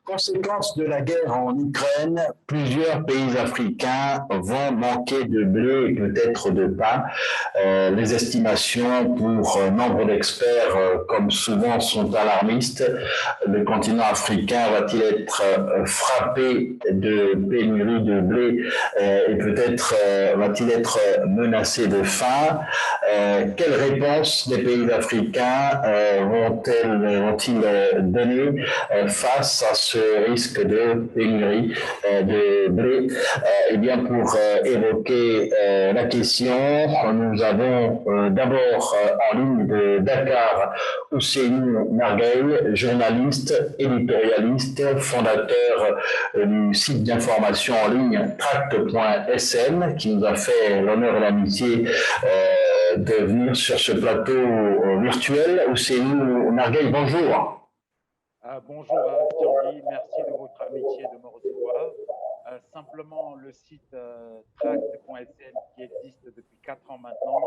Conséquence de la guerre en Ukraine, plusieurs pays africains vont manquer de blé et peut-être de pain. Les estimations pour nombre d'experts, comme souvent, sont alarmistes. Le continent africain va-t-il être frappé de pénurie de blé et peut-être va-t-il être menacé de faim? Quelle réponse les pays africains vont-ils donner face à ce risque de pénurie de blé? Eh bien, pour évoquer la question, nous avons d'abord en ligne de Dakar Ousseynou Nargueil, journaliste, éditorialiste, fondateur du site d'information en ligne tract.sn, qui nous a fait l'honneur et l'amitié de venir sur ce plateau virtuel. Ousseynou Nargueil, bonjour. Bonjour Thierry, merci de votre amitié de me recevoir. Simplement, le site tract.sn qui existe depuis 4 ans maintenant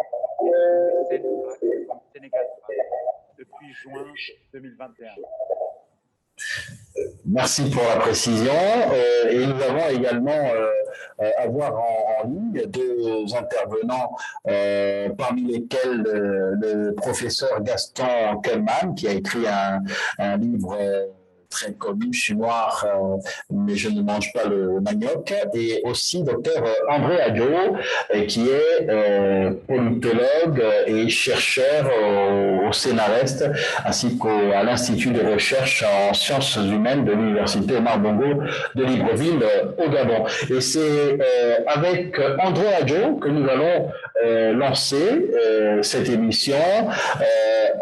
est devenu Sénétract, comme Sénégal Tract, depuis juin 2021. Merci pour la précision. Et nous avons également à voir en ligne deux intervenants, parmi lesquels le professeur Gaston Kellman, qui a écrit un livre très connu, je suis noir, mais je ne mange pas le manioc, et aussi docteur André Adjo, qui est politologue et chercheur au CNRS, ainsi qu'à l'Institut de recherche en sciences humaines de l'Université Omar Bongo de Libreville, au Gabon. Et c'est avec André Adjo que nous allons lancer cette émission.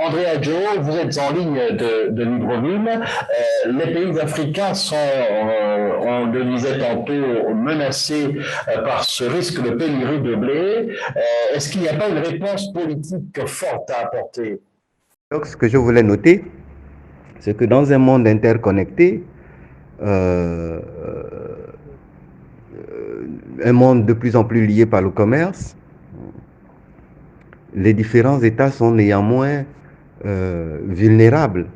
André Adjo, vous êtes en ligne de Libreville. Les pays africains sont, on le disait tantôt, menacés par ce risque de pénurie de blé. Est-ce qu'il n'y a pas une réponse politique forte à apporter? Donc, ce que je voulais noter, c'est que dans un monde interconnecté, un monde de plus en plus lié par le commerce, les différents États sont néanmoins vulnérables.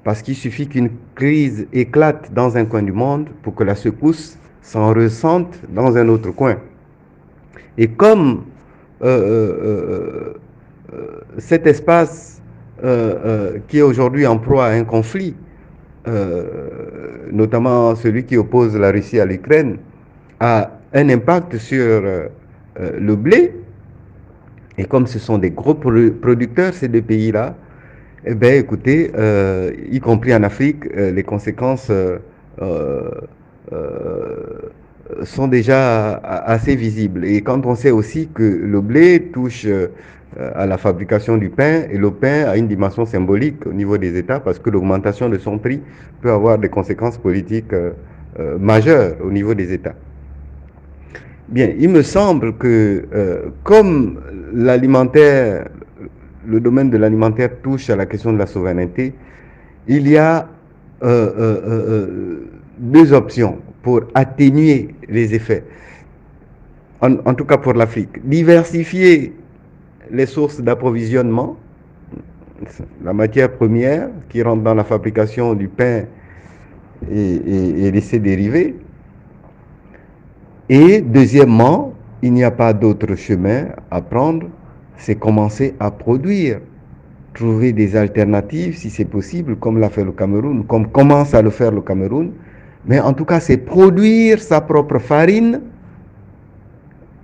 Parce qu'il suffit qu'une crise éclate dans un coin du monde pour que la secousse s'en ressente dans un autre coin. Et comme cet espace qui est aujourd'hui en proie à un conflit, notamment celui qui oppose la Russie à l'Ukraine, a un impact sur le blé, et comme ce sont des gros producteurs, ces deux pays-là, eh bien, écoutez, y compris en Afrique, les conséquences sont déjà assez visibles. Et quand on sait aussi que le blé touche à la fabrication du pain, et le pain a une dimension symbolique au niveau des États, parce que l'augmentation de son prix peut avoir des conséquences politiques majeures au niveau des États. Bien, il me semble que comme l'alimentaire, le domaine de l'alimentaire touche à la question de la souveraineté, il y a deux options pour atténuer les effets, en tout cas pour l'Afrique. Diversifier les sources d'approvisionnement, la matière première qui rentre dans la fabrication du pain et de ses dérivés. Et deuxièmement, il n'y a pas d'autre chemin à prendre, c'est commencer à produire, trouver des alternatives si c'est possible, comme l'a fait le Cameroun, comme commence à le faire le Cameroun. Mais en tout cas, c'est produire sa propre farine,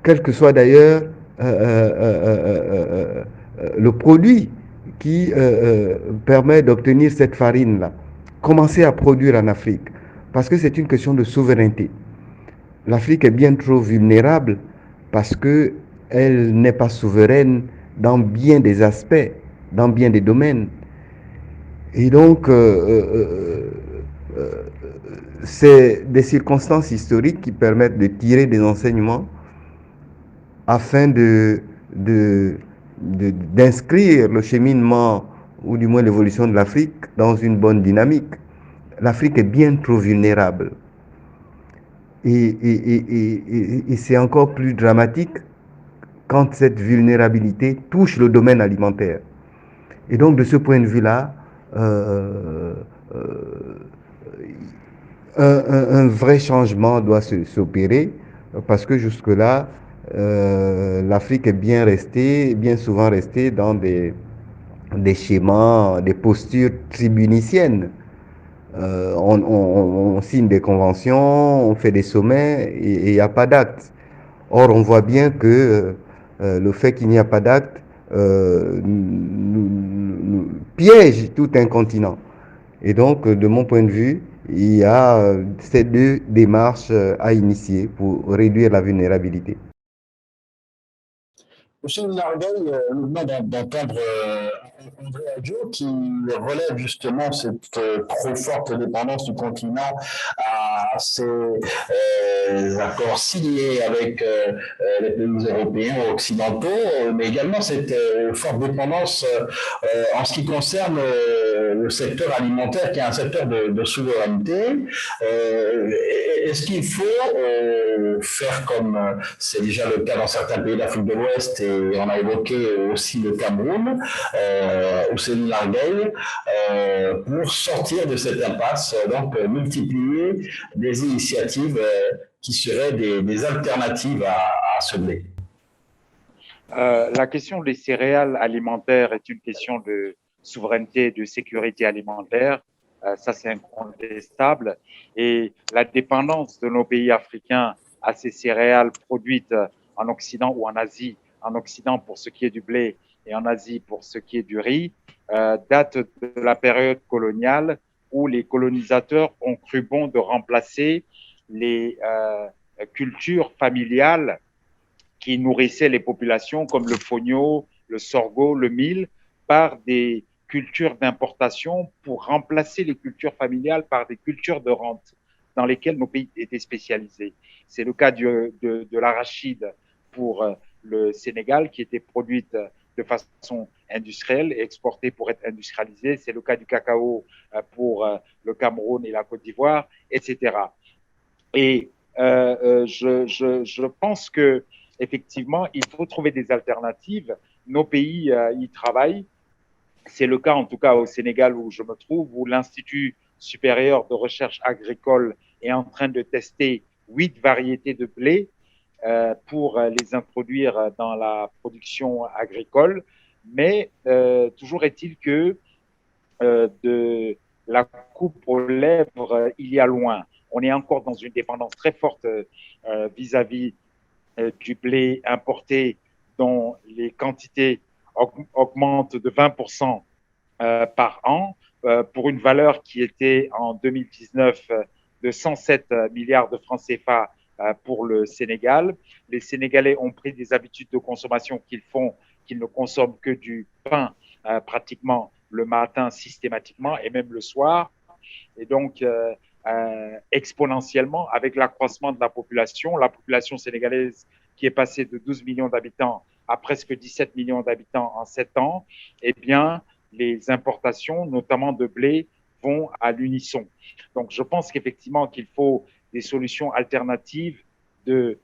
quel que soit d'ailleurs le produit qui permet d'obtenir cette farine-là. Commencer à produire en Afrique, parce que c'est une question de souveraineté. L'Afrique est bien trop vulnérable parce qu'elle n'est pas souveraine dans bien des aspects, dans bien des domaines. Et donc, c'est des circonstances historiques qui permettent de tirer des enseignements afin d'inscrire le cheminement, ou du moins l'évolution de l'Afrique, dans une bonne dynamique. L'Afrique est bien trop vulnérable. Et c'est encore plus dramatique quand cette vulnérabilité touche le domaine alimentaire. Et donc, de ce point de vue-là, un vrai changement doit s'opérer parce que jusque-là, l'Afrique est bien souvent restée dans des schémas, des postures tribuniciennes. On signe des conventions, on fait des sommets et il n'y a pas d'acte. Or, on voit bien que le fait qu'il n'y a pas d'acte piège tout un continent. Et donc, de mon point de vue, il y a ces deux démarches à initier pour réduire la vulnérabilité. Monsieur Nargueil, nous venons d'entendre André Adjo qui relève justement cette trop forte dépendance du continent à ces accords signés avec les pays européens ou occidentaux, mais également cette forte dépendance en ce qui concerne le secteur alimentaire, qui est un secteur de souveraineté. Est-ce qu'il faut faire comme c'est déjà le cas dans certains pays d'Afrique de l'Ouest, et on a évoqué aussi le Cameroun, ou c'est Nargueil, pour sortir de cette impasse, donc multiplier des initiatives qui seraient des alternatives à ce blé? La question des céréales alimentaires est une question de souveraineté, de sécurité alimentaire. Ça, c'est incontestable. Et la dépendance de nos pays africains à ces céréales produites en Occident ou en Asie, en Occident pour ce qui est du blé et en Asie pour ce qui est du riz, date de la période coloniale où les colonisateurs ont cru bon de remplacer les cultures familiales qui nourrissaient les populations comme le fonio, le sorgho, le mil, par des cultures d'importation pour remplacer les cultures familiales par des cultures de rente dans lesquelles nos pays étaient spécialisés. C'est le cas de l'arachide pour le Sénégal qui était produite de façon industrielle et exportée pour être industrialisée. C'est le cas du cacao pour le Cameroun et la Côte d'Ivoire, etc. Et je pense que effectivement, il faut trouver des alternatives. Nos pays y travaillent. C'est le cas en tout cas au Sénégal où je me trouve, où l'Institut supérieur de recherche agricole est en train de tester 8 variétés de blé pour les introduire dans la production agricole. Mais toujours est-il que de la coupe aux lèvres, il y a loin. On est encore dans une dépendance très forte vis-à-vis du blé importé dont les quantités augmentent de 20% par an pour une valeur qui était en 2019 de 107 milliards de francs CFA pour le Sénégal. Les Sénégalais ont pris des habitudes de consommation qu'ils ne consomment que du pain pratiquement le matin systématiquement et même le soir. Et donc, exponentiellement, avec l'accroissement de la population sénégalaise qui est passée de 12 millions d'habitants à presque 17 millions d'habitants en 7 ans, eh bien, les importations, notamment de blé, vont à l'unisson. Donc, je pense qu'effectivement, qu'il faut des solutions alternatives de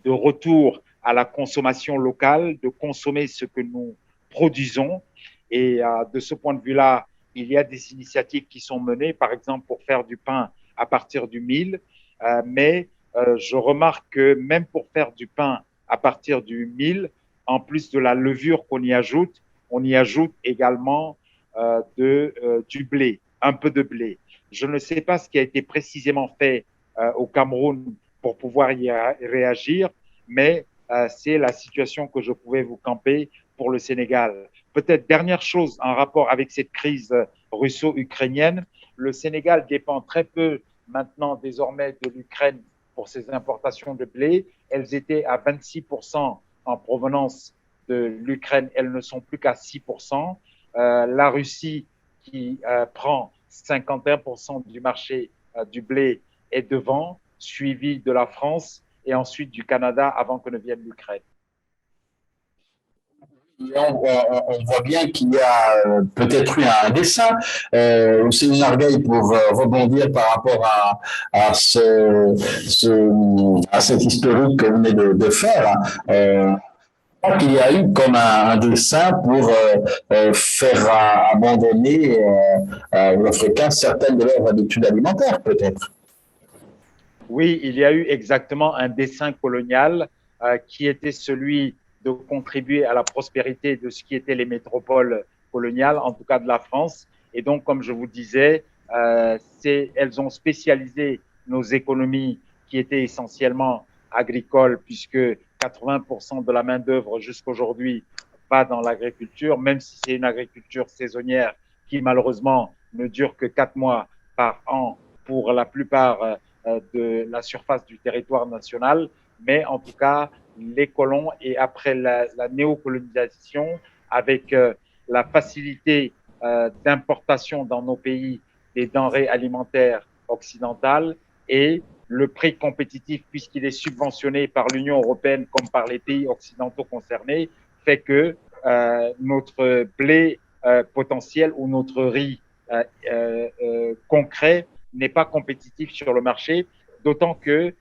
retour à la consommation locale, de consommer ce que nous produisons. Et de ce point de vue-là, il y a des initiatives qui sont menées, par exemple pour faire du pain à partir du mil, mais je remarque que même pour faire du pain à partir du mil, en plus de la levure qu'on y ajoute, on y ajoute également du blé, un peu de blé. Je ne sais pas ce qui a été précisément fait au Cameroun pour pouvoir y réagir, mais c'est la situation que je pouvais vous camper pour le Sénégal. Peut-être dernière chose en rapport avec cette crise russo-ukrainienne, le Sénégal dépend très peu maintenant désormais de l'Ukraine pour ses importations de blé. Elles étaient à 26% en provenance de l'Ukraine, elles ne sont plus qu'à 6%. La Russie qui prend 51% du marché du blé est devant, suivi de la France et ensuite du Canada avant que ne vienne l'Ukraine. On voit bien qu'il y a peut-être eu un dessin, c'est une Nargueil pour rebondir par rapport à cette historique que vous venez de faire. Je crois qu'il y a eu comme un dessin pour faire abandonner aux Africains certaines de leurs habitudes alimentaires, peut-être. Oui, il y a eu exactement un dessein colonial qui était celui de contribuer à la prospérité de ce qui étaient les métropoles coloniales, en tout cas de la France. Et donc, comme je vous disais, elles ont spécialisé nos économies qui étaient essentiellement agricoles, puisque 80% de la main-d'œuvre jusqu'aujourd'hui va dans l'agriculture, même si c'est une agriculture saisonnière qui malheureusement ne dure que 4 mois par an pour la plupart de la surface du territoire national, mais en tout cas, les colons et après la néocolonisation, avec la facilité d'importation dans nos pays des denrées alimentaires occidentales et le prix compétitif, puisqu'il est subventionné par l'Union européenne comme par les pays occidentaux concernés, fait que notre blé potentiel ou notre riz concret n'est pas compétitif sur le marché, d'autant que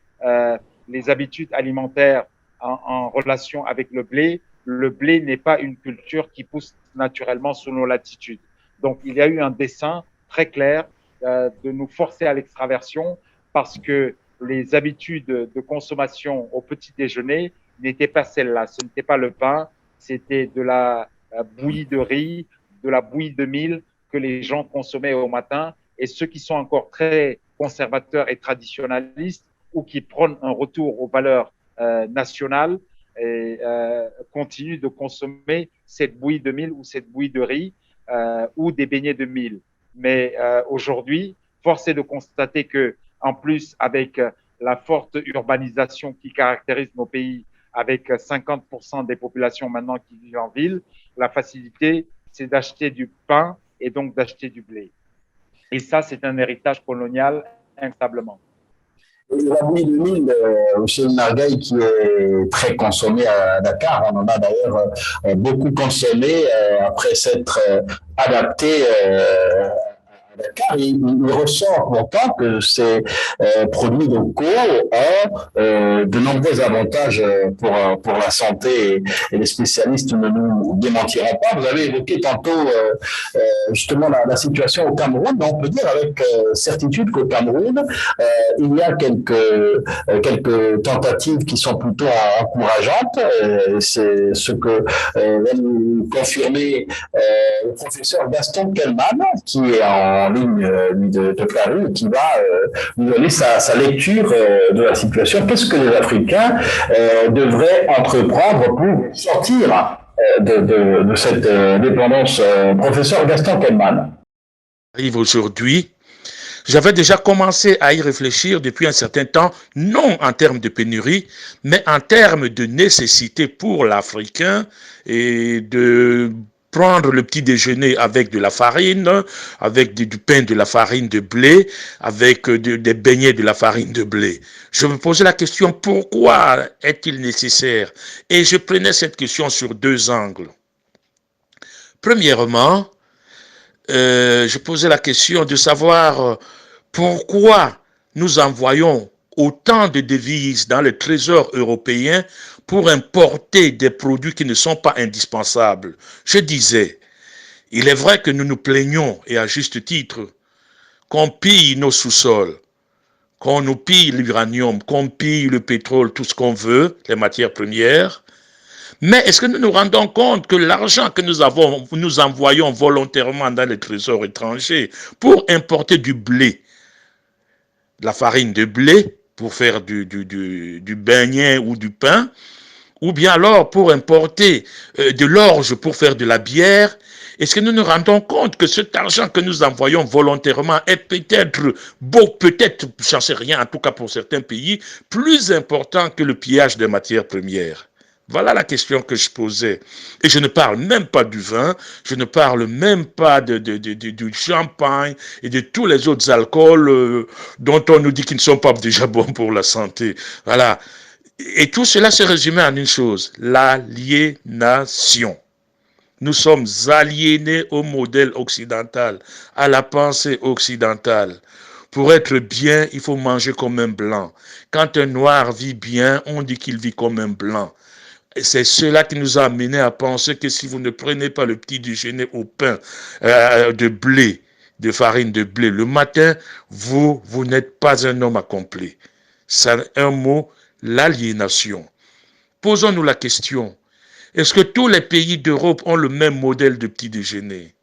les habitudes alimentaires en relation avec le blé n'est pas une culture qui pousse naturellement sous nos latitudes. Donc, il y a eu un dessein très clair de nous forcer à l'extraversion parce que les habitudes de consommation au petit déjeuner n'étaient pas celles-là. Ce n'était pas le pain, c'était de la bouillie de riz, de la bouillie de mil que les gens consommaient au matin. Et ceux qui sont encore très conservateurs et traditionnalistes ou qui prônent un retour aux valeurs nationales et continuent de consommer cette bouillie de mil ou cette bouillie de riz ou des beignets de mil. Mais aujourd'hui, force est de constater que, en plus, avec la forte urbanisation qui caractérise nos pays, avec 50% des populations maintenant qui vivent en ville, la facilité, c'est d'acheter du pain et donc d'acheter du blé. Et ça, c'est un héritage colonial, instablement. La bouillie de mil, chez une nargueil qui est très consommée à Dakar, on en a d'ailleurs beaucoup consommé après s'être adapté Dakar, il ressort pourtant que ces produits locaux ont de nombreux avantages pour la santé et les spécialistes ne nous démentiront pas. Vous avez évoqué tantôt justement la situation au Cameroun, mais on peut dire avec certitude qu'au Cameroun, il y a quelques tentatives qui sont plutôt encourageantes. C'est ce que va nous confirmer le professeur Gaston Kellman, qui est en ligne de Paris, qui va nous donner sa lecture de la situation. Qu'est-ce que les Africains devraient entreprendre pour sortir de cette dépendance? Professeur Gaston Kellman. Arrive aujourd'hui. J'avais déjà commencé à y réfléchir depuis un certain temps, non en termes de pénurie, mais en termes de nécessité pour l'Africain et de prendre le petit déjeuner avec de la farine, avec du pain, de la farine de blé, avec des beignets de la farine de blé. Je me posais la question, pourquoi est-il nécessaire? Et je prenais cette question sur deux angles. Premièrement, je posais la question de savoir pourquoi nous envoyons autant de devises dans le trésor européen pour importer des produits qui ne sont pas indispensables. Je disais, il est vrai que nous nous plaignons, et à juste titre, qu'on pille nos sous-sols, qu'on nous pille l'uranium, qu'on pille le pétrole, tout ce qu'on veut, les matières premières. Mais est-ce que nous nous rendons compte que l'argent que nous envoyons volontairement dans les trésors étrangers pour importer du blé, de la farine de blé, pour faire du beignet ou du pain, ou bien alors pour importer de l'orge pour faire de la bière, est-ce que nous nous rendons compte que cet argent que nous envoyons volontairement est peut-être, j'en sais rien, en tout cas pour certains pays, plus important que le pillage des matières premières? Voilà la question que je posais. Et je ne parle même pas du vin, je ne parle même pas du champagne et de tous les autres alcools dont on nous dit qu'ils ne sont pas déjà bons pour la santé. Voilà. Et tout cela se résumait en une chose, l'aliénation. Nous sommes aliénés au modèle occidental, à la pensée occidentale. Pour être bien, il faut manger comme un blanc. Quand un noir vit bien, on dit qu'il vit comme un blanc. Et c'est cela qui nous a amené à penser que si vous ne prenez pas le petit déjeuner au pain de blé, de farine de blé le matin, vous n'êtes pas un homme accompli. C'est un mot, l'aliénation. Posons-nous la question, est-ce que tous les pays d'Europe ont le même modèle de petit déjeuner?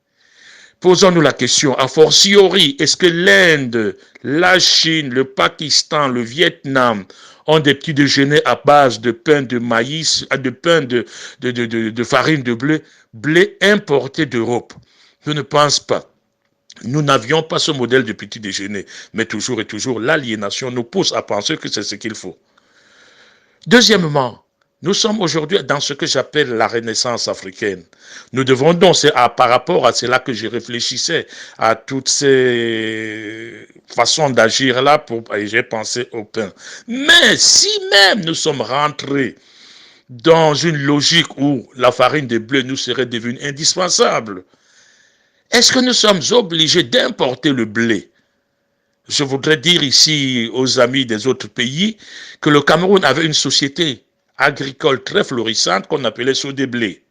Posons-nous la question, a fortiori, est-ce que l'Inde, la Chine, le Pakistan, le Vietnam ont des petits déjeuners à base de pain de maïs, de pain de farine de blé importé d'Europe? Je ne pense pas. Nous n'avions pas ce modèle de petit déjeuner, mais toujours et toujours, l'aliénation nous pousse à penser que c'est ce qu'il faut. Deuxièmement, nous sommes aujourd'hui dans ce que j'appelle la Renaissance africaine. Nous devons donc, c'est par rapport à cela que je réfléchissais, à toutes ces façons d'agir là, et j'ai pensé au pain. Mais si même nous sommes rentrés dans une logique où la farine de blé nous serait devenue indispensable, est-ce que nous sommes obligés d'importer le blé? Je voudrais dire ici aux amis des autres pays que le Cameroun avait une société agricole très florissante qu'on appelait Sodéblé.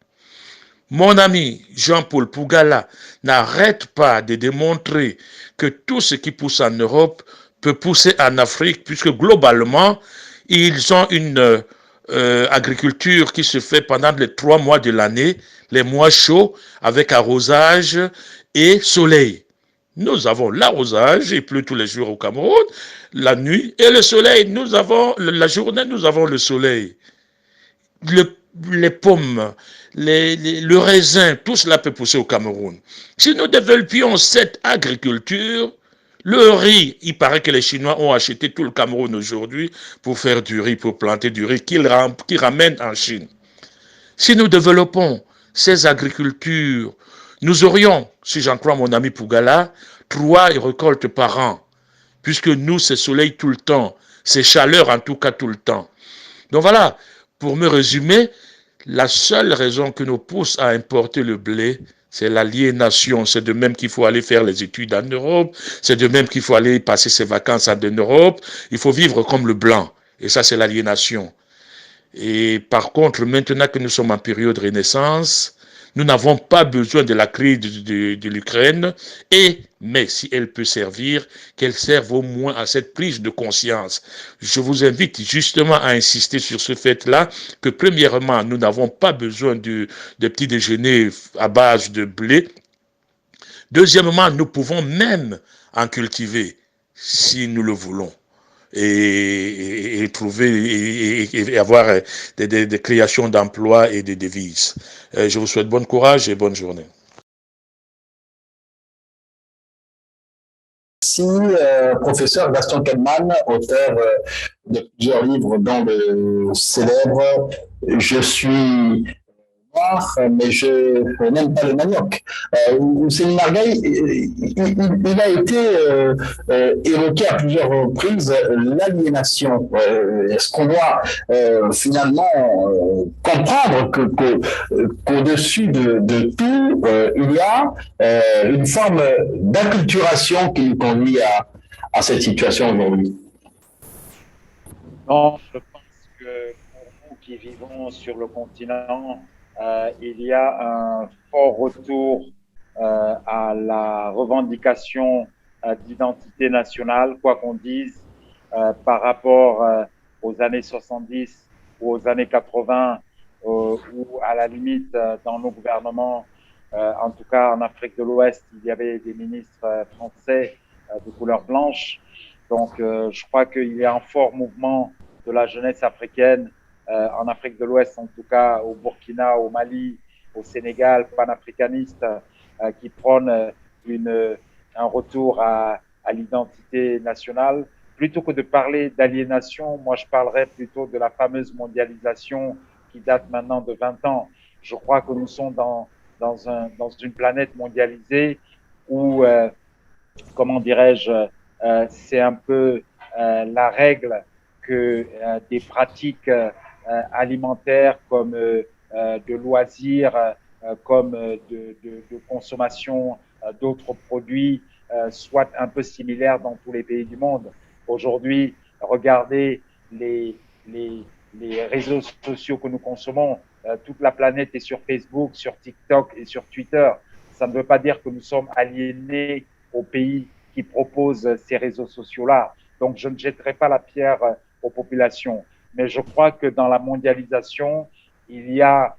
Mon ami Jean-Paul Pougala n'arrête pas de démontrer que tout ce qui pousse en Europe peut pousser en Afrique, puisque globalement, ils ont une agriculture qui se fait pendant les 3 mois de l'année, les mois chauds, avec arrosage et soleil. Nous avons l'arrosage, il pleut tous les jours au Cameroun, la nuit, et le soleil, nous avons, la journée, nous avons le soleil. Les pommes, le raisin, tout cela peut pousser au Cameroun. Si nous développions cette agriculture, le riz, il paraît que les Chinois ont acheté tout le Cameroun aujourd'hui pour faire du riz, pour planter du riz qu'ils ramènent en Chine. Si nous développons ces agricultures, nous aurions, si j'en crois mon ami Pougala, 3 récoltes par an, puisque nous, c'est soleil tout le temps, c'est chaleur en tout cas tout le temps. Donc voilà, pour me résumer, la seule raison qui nous pousse à importer le blé, c'est l'aliénation. C'est de même qu'il faut aller faire les études en Europe, c'est de même qu'il faut aller passer ses vacances en Europe, il faut vivre comme le blanc, et ça c'est l'aliénation. Et par contre, maintenant que nous sommes en période de renaissance, nous n'avons pas besoin de la crise de l'Ukraine, mais si elle peut servir, qu'elle serve au moins à cette prise de conscience. Je vous invite justement à insister sur ce fait-là, que premièrement, nous n'avons pas besoin de petits déjeuners à base de blé. Deuxièmement, nous pouvons même en cultiver si nous le voulons. Et trouver et avoir des créations d'emplois et des devises. Je vous souhaite bon courage et bonne journée. Merci, professeur Gaston Kelman, auteur de plusieurs livres, dont le célèbre Je suis noir, mais je n'aime pas le manioc. Hussein Margaï, il a été évoqué à plusieurs reprises l'aliénation. Est-ce qu'on doit finalement comprendre qu'au-dessus de tout, il y a une forme d'acculturation qui nous conduit à cette situation aujourd'hui? Non, je pense que pour nous qui vivons sur le continent, il y a un fort retour à la revendication d'identité nationale, quoi qu'on dise, par rapport aux années 70 ou aux années 80, ou à la limite dans nos gouvernements, en tout cas en Afrique de l'Ouest, il y avait des ministres français de couleur blanche. Donc, je crois qu'il y a un fort mouvement de la jeunesse africaine en Afrique de l'Ouest, en tout cas au Burkina, au Mali, au Sénégal, panafricaniste, qui prônent un retour à l'identité nationale. Plutôt que de parler d'aliénation, moi je parlerais plutôt de la fameuse mondialisation qui date maintenant de 20 ans. Je crois que nous sommes dans une planète mondialisée où, comment dirais-je, c'est un peu la règle que des pratiques alimentaires comme de loisirs, comme de consommation d'autres produits soient un peu similaires dans tous les pays du monde. Aujourd'hui, regardez les réseaux sociaux que nous consommons. Toute la planète est sur Facebook, sur TikTok et sur Twitter. Ça ne veut pas dire que nous sommes aliénés aux pays qui proposent ces réseaux sociaux-là. Donc, je ne jetterai pas la pierre aux populations. Mais je crois que dans la mondialisation, il y a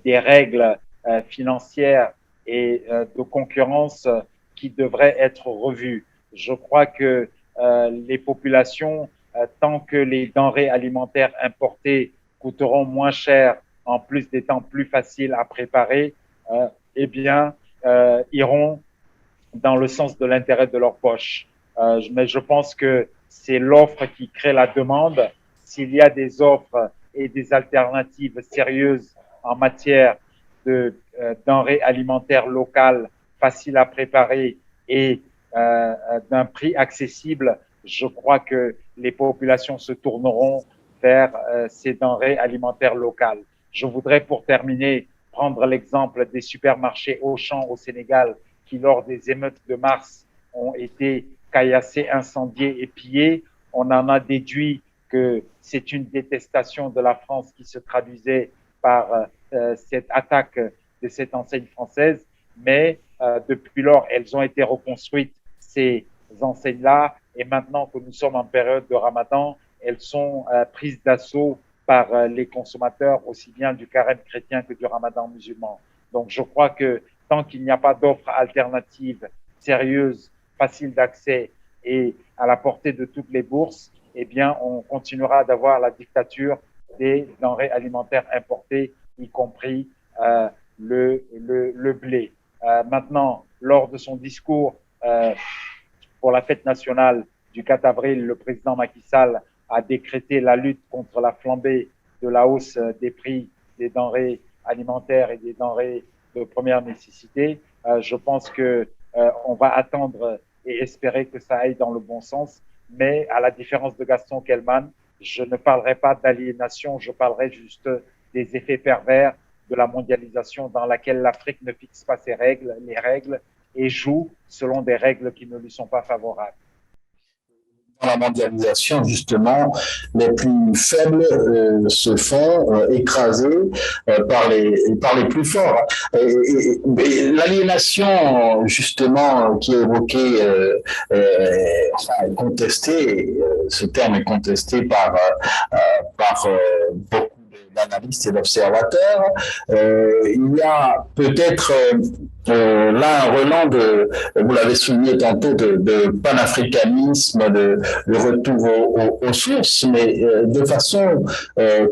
des règles financières et de concurrence qui devraient être revues. Je crois que les populations, tant que les denrées alimentaires importées coûteront moins cher, en plus d'étant plus faciles à préparer, eh bien, iront dans le sens de l'intérêt de leur poche. Mais je pense que c'est l'offre qui crée la demande. S'il y a des offres et des alternatives sérieuses en matière de denrées alimentaires locales, faciles à préparer et d'un prix accessible, je crois que les populations se tourneront vers ces denrées alimentaires locales. Je voudrais, pour terminer, prendre l'exemple des supermarchés Auchan au Sénégal qui, lors des émeutes de mars, ont été caillassés, incendiés et pillés. On en a déduit que c'est une détestation de la France qui se traduisait par cette attaque de cette enseigne française. Mais depuis lors, elles ont été reconstruites, ces enseignes-là. Et maintenant que nous sommes en période de Ramadan, elles sont prises d'assaut par les consommateurs, aussi bien du carême chrétien que du Ramadan musulman. Donc, je crois que tant qu'il n'y a pas d'offre alternative sérieuse, facile d'accès et à la portée de toutes les bourses, eh bien, on continuera d'avoir la dictature des denrées alimentaires importées, y compris le blé. Maintenant, lors de son discours pour la fête nationale du 4 avril, le président Macky Sall a décrété la lutte contre la flambée de la hausse des prix des denrées alimentaires et des denrées de première nécessité. Je pense que on va attendre et espérer que ça aille dans le bon sens. Mais à la différence de Gaston Kellman, je ne parlerai pas d'aliénation, je parlerai juste des effets pervers de la mondialisation dans laquelle l'Afrique ne fixe pas ses règles, les règles, et joue selon des règles qui ne lui sont pas favorables. Dans la mondialisation, justement, les plus faibles se font écraser par les plus forts. L'aliénation, justement, qui est évoquée, enfin, contestée, ce terme est contesté par beaucoup d'analystes et d'observateurs. Il y a peut-être là un relan de, vous l'avez souligné tantôt, de panafricanisme, de retour aux sources, mais de façon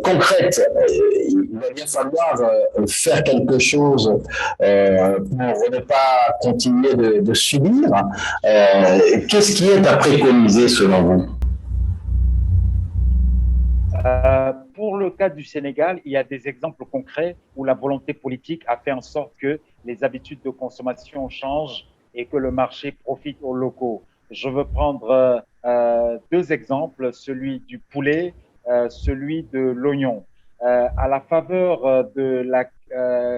concrète. Il va bien falloir faire quelque chose pour ne pas continuer de subir. Qu'est-ce qui est à préconiser selon vous? Pour le cas du Sénégal, il y a des exemples concrets où la volonté politique a fait en sorte que les habitudes de consommation changent et que le marché profite aux locaux. Je veux prendre deux exemples, celui du poulet, celui de l'oignon. À la faveur de la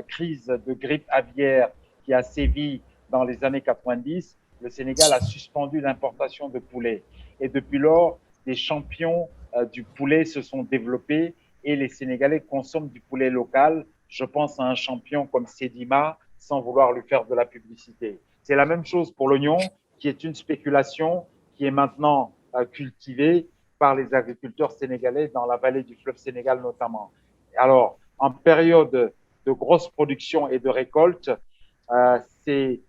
crise de grippe aviaire qui a sévi dans les années 90, le Sénégal a suspendu l'importation de poulet. Et depuis lors, des champions du poulet se sont développés et les Sénégalais consomment du poulet local. Je pense à un champion comme Sedima, sans vouloir lui faire de la publicité. C'est la même chose pour l'oignon, qui est une spéculation qui est maintenant cultivée par les agriculteurs sénégalais dans la vallée du fleuve Sénégal notamment. Alors, en période de grosse production et de récolte, ces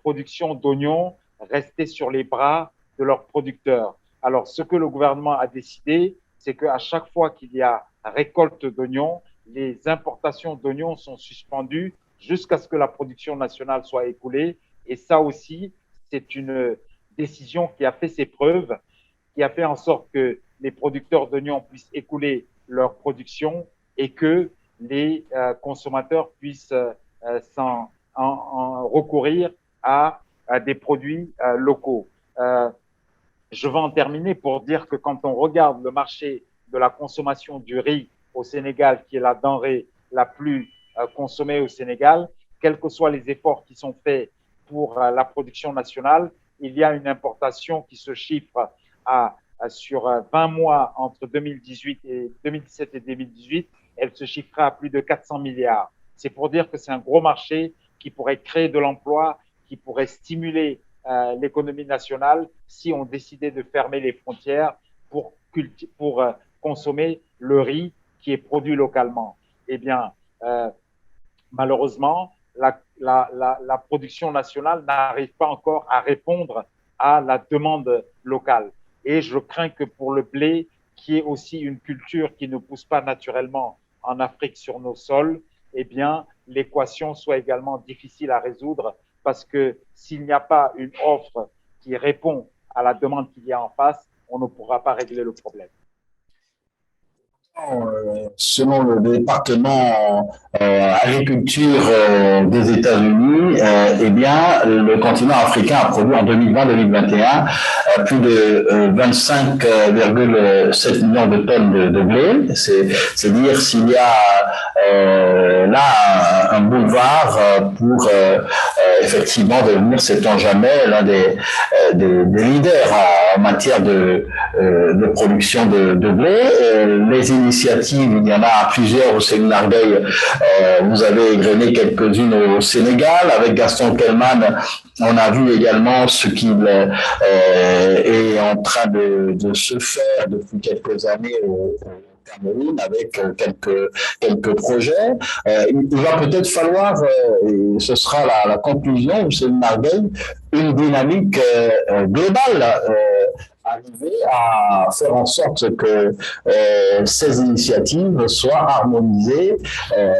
productions d'oignons restaient sur les bras de leurs producteurs. Alors, ce que le gouvernement a décidé, c'est qu'à chaque fois qu'il y a récolte d'oignons, les importations d'oignons sont suspendues jusqu'à ce que la production nationale soit écoulée. Et ça aussi, c'est une décision qui a fait ses preuves, qui a fait en sorte que les producteurs d'oignons puissent écouler leur production et que les consommateurs puissent en recourir à des produits locaux. Je vais en terminer pour dire que quand on regarde le marché de la consommation du riz au Sénégal, qui est la denrée la plus consommée au Sénégal, quels que soient les efforts qui sont faits pour la production nationale, il y a une importation qui se chiffre sur 20 mois entre 2017 et 2018, elle se chiffrait à plus de 400 milliards. C'est pour dire que c'est un gros marché qui pourrait créer de l'emploi, qui pourrait stimuler l'économie nationale si on décidait de fermer les frontières pour consommer le riz qui est produit localement. Eh bien, malheureusement, la production nationale n'arrive pas encore à répondre à la demande locale. Et je crains que pour le blé, qui est aussi une culture qui ne pousse pas naturellement en Afrique sur nos sols, eh bien, l'équation soit également difficile à résoudre parce que s'il n'y a pas une offre qui répond à la demande qu'il y a en face, on ne pourra pas régler le problème. Selon le département agriculture des États-Unis, eh bien, le continent africain a produit en 2020-2021 plus de 25,7 millions de tonnes de blé. C'est dire s'il y a là un boulevard pour effectivement devenir, sait-on jamais, l'un des leaders en matière de production de blé. Les initiatives, il y en a plusieurs au séminaire Gay. Vous avez égrené quelques-unes au Sénégal. Avec Gaston Kellman, on a vu également ce qu'il est en train de se faire depuis quelques années au Cameroun avec quelques projets. Il va peut-être falloir, et ce sera la conclusion du séminaire Gay, une dynamique globale, arriver à faire en sorte que ces initiatives soient harmonisées à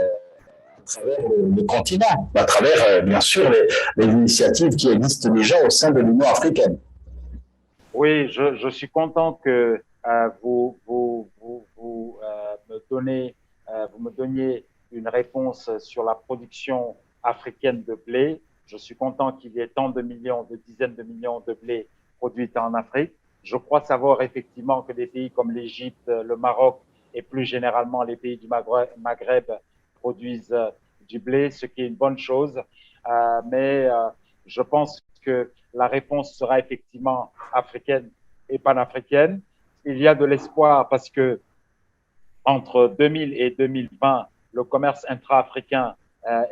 travers le continent, à travers bien sûr les initiatives qui existent déjà au sein de l'Union africaine. Oui, je suis content que vous me donniez une réponse sur la production africaine de blé. Je suis content qu'il y ait tant de dizaines de millions de blé produits en Afrique. Je crois savoir effectivement que des pays comme l'Égypte, le Maroc et plus généralement les pays du Maghreb produisent du blé, ce qui est une bonne chose. Mais je pense que la réponse sera effectivement africaine et panafricaine. Il y a de l'espoir parce que entre 2000 et 2020, le commerce intra-africain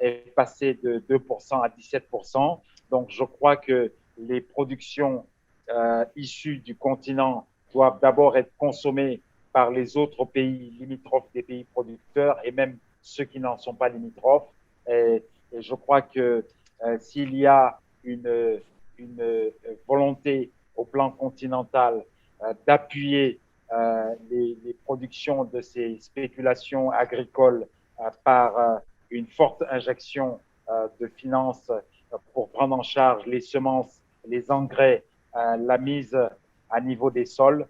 est passé de 2% à 17%. Donc, je crois que les productions issues du continent doivent d'abord être consommées par les autres pays limitrophes des pays producteurs et même ceux qui n'en sont pas limitrophes. Et je crois que s'il y a une volonté au plan continental d'appuyer les productions de ces spéculations agricoles par une forte injection de finances pour prendre en charge les semences, les engrais, la mise à niveau des sols,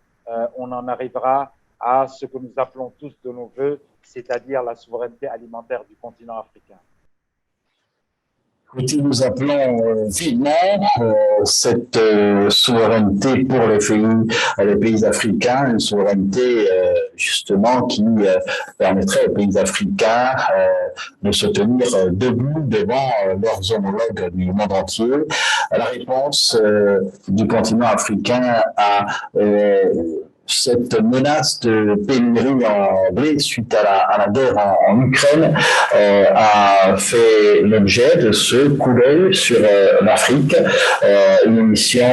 on en arrivera à ce que nous appelons tous de nos voeux, c'est-à-dire la souveraineté alimentaire du continent africain. Écoutez, nous appelons vivement cette souveraineté pour les pays africains, une souveraineté justement qui permettrait aux pays africains de se tenir debout devant leurs homologues du monde entier. La réponse du continent africain à cette menace de pénurie en blé suite à la guerre en Ukraine a fait l'objet de ce coup d'œil sur l'Afrique, une émission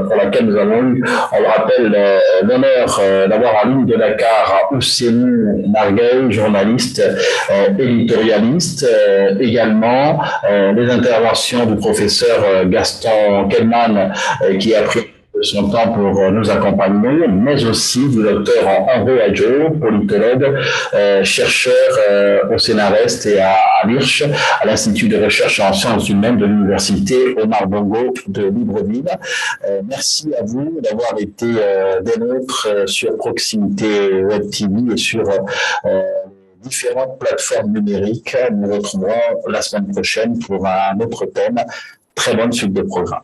pour laquelle nous avons eu, on le rappelle, l'honneur d'avoir en ligne de Dakar Ousseynou Nargueil, journaliste, éditorialiste, également les interventions du professeur Gaston Kellman qui a pris son temps pour nous accompagner, mais aussi du docteur André Adjo, politologue, chercheur au CNRS et à l'IRCH, à l'Institut de recherche en sciences humaines de l'Université Omar Bongo de Libreville. Merci à vous d'avoir été des nôtres sur Proximité Web TV et sur différentes plateformes numériques. Nous nous retrouverons la semaine prochaine pour un autre thème. Très bonne suite de programme.